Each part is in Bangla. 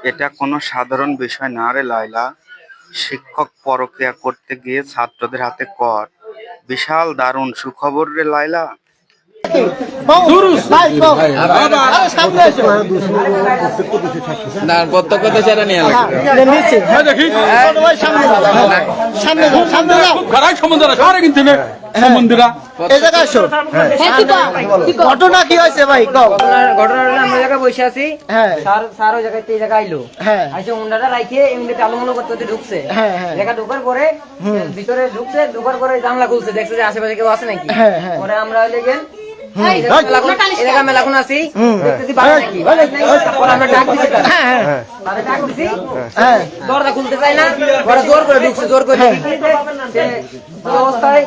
এটা কোনো সাধারণ বিষয় না রে লায়লা। শিক্ষক পরকিয়া করতে গিয়ে ছাত্রদের হাতে কর। বিশাল দারুণ সুখবর রে লায়লা। ঘটনা কি হয়েছে ভাই? ঘটনা আমরা জায়গায় বসে আছি, স্যার ওই জায়গায় এই জায়গায় আইলো, আইসে উন্ডাটা রাইখে এমনি টালমলো করতে ঢুকছে। জায়গা ঢোকার পরে ভিতরে ঢুকছে, ঢোকার পরে জানলা খুলছে, দেখছে যে আশেপাশে কেউ আছে নাকি। পরে আমরা লেগে মেলাখন আছি, দরজা খুলতে চাই না, জোর করে ঢুকছে, জোর করে অবস্থায়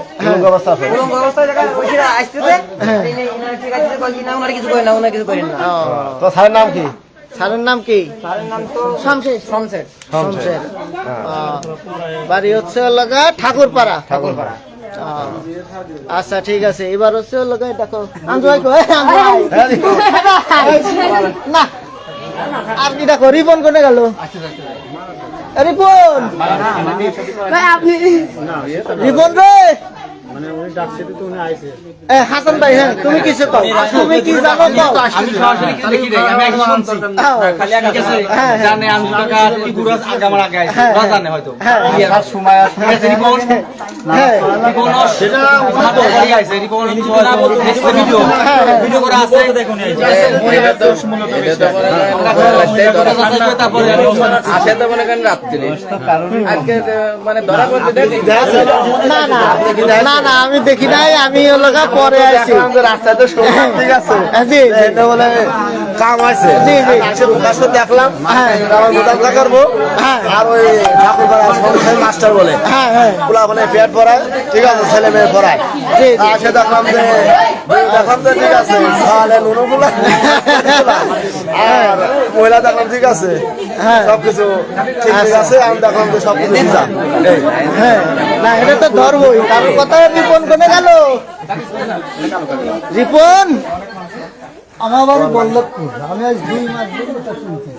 আসতেছে। কিছু করে না, ওনার কিছু করেন না। তো স্যারের নাম কি? স্যারের নাম কি? স্যারের নাম তো শমশের। শমশের। বাড়ি হচ্ছে ঠাকুরপাড়া। আচ্ছা ঠিক আছে, এবার হচ্ছে দেখো না আর কি দেখো রিপন কোনে গেল? রিপন রিপন রে হাসান ভাই, হ্যাঁ তুমি কিছু কও, তুমি কি জানো? আমি সরাসরি কিছু দেখি নাই, আমি একদম খালি আগে জানে আমি টাকা কি গুরাস আগে আমার আগে আছে জানে হয়তো এর সময় আছে রিপোর্ট রিপোর্ট সেটা ওনা তো বলি আছে রিপোর্ট ভিডিও ভিডিও করা আছে দেখুন এই এটা তো মূলত তারপরে আসে তো মনে করেন রাত্রি আজকে মানে ধরা করতে দেখি না না না না আমি দেখি নাই, আমি পরে আসছি রাস্তায় তো ঠিক আছে। জি এটা বলে কাম আছে, জি জি আসলে দেখলাম মোকাবিলা করবো। আর ওই ঠাকুরপাড়া সংসার মাস্টার বলে পোলা মানে পেট পড়ায়, ঠিক আছে, ছেলে মেয়ে পড়ায়। আসে দেখলাম যে ঠিক আছে নুনুগুলা আর মহিলা দেখলাম ঠিক আছে, সবকিছু ঠিক আছে। আমি দেখলাম যে সবকিছু না, এটা তো ধরবই। কারোর কথা রিপন কোনে গেল? রিপন আমার বাড়ি বল্লভপুর। আমি আজ 2 মাস শুনছি।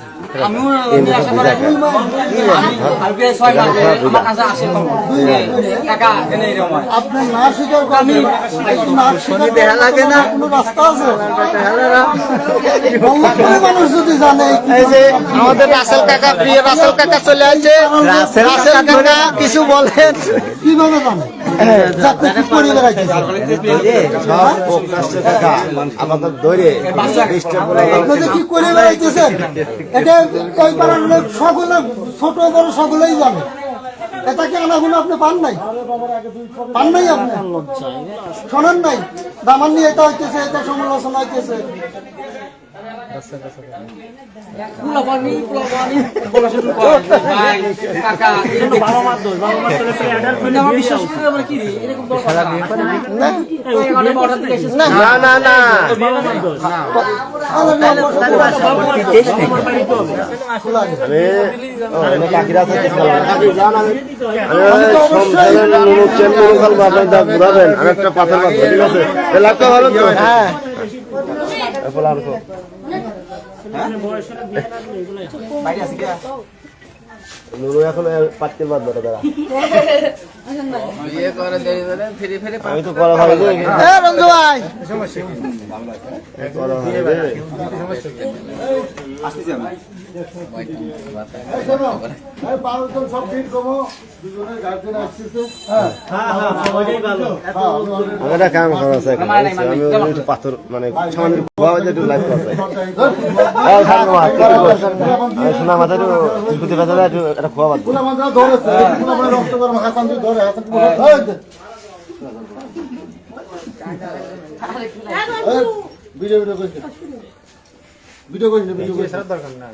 আপনার না স্বীকার দেখা লাগে না, কোনো রাস্তা আছে? মানুষ যদি জানে, এই যে আমাদের রাসেল কাকা, প্রিয় রাসেল কাকা চলে আসে। রাসেল কাকা কিছু বলেন, কিভাবে জানে? আমাদের ধরে কি করে বেড়াইতেছেন? এটা কই পাড়ার লোক সকলে, ছোট বড় সকলেই জানে। এটা কি আনাগুলো আপনি পান নাই? পান নাই আপনি? শোনেন নাই? দামান নিয়ে এটা হইতেছে, এটা সমালোচনা হইতেছে। একটা পাথর ঠিক আছে, এলাকা ভালো তো। হ্যাঁ এখন পাটকে বাদ ধরে দাঁড়া আমি তো করা ভালো রঞ্জু ভাই আমরা কাম করা পাথর মানে সোনা মাথা একটা খোয়া বাদ ভিডিও ভিডিও করিস ভিডিও করিস দরকার না।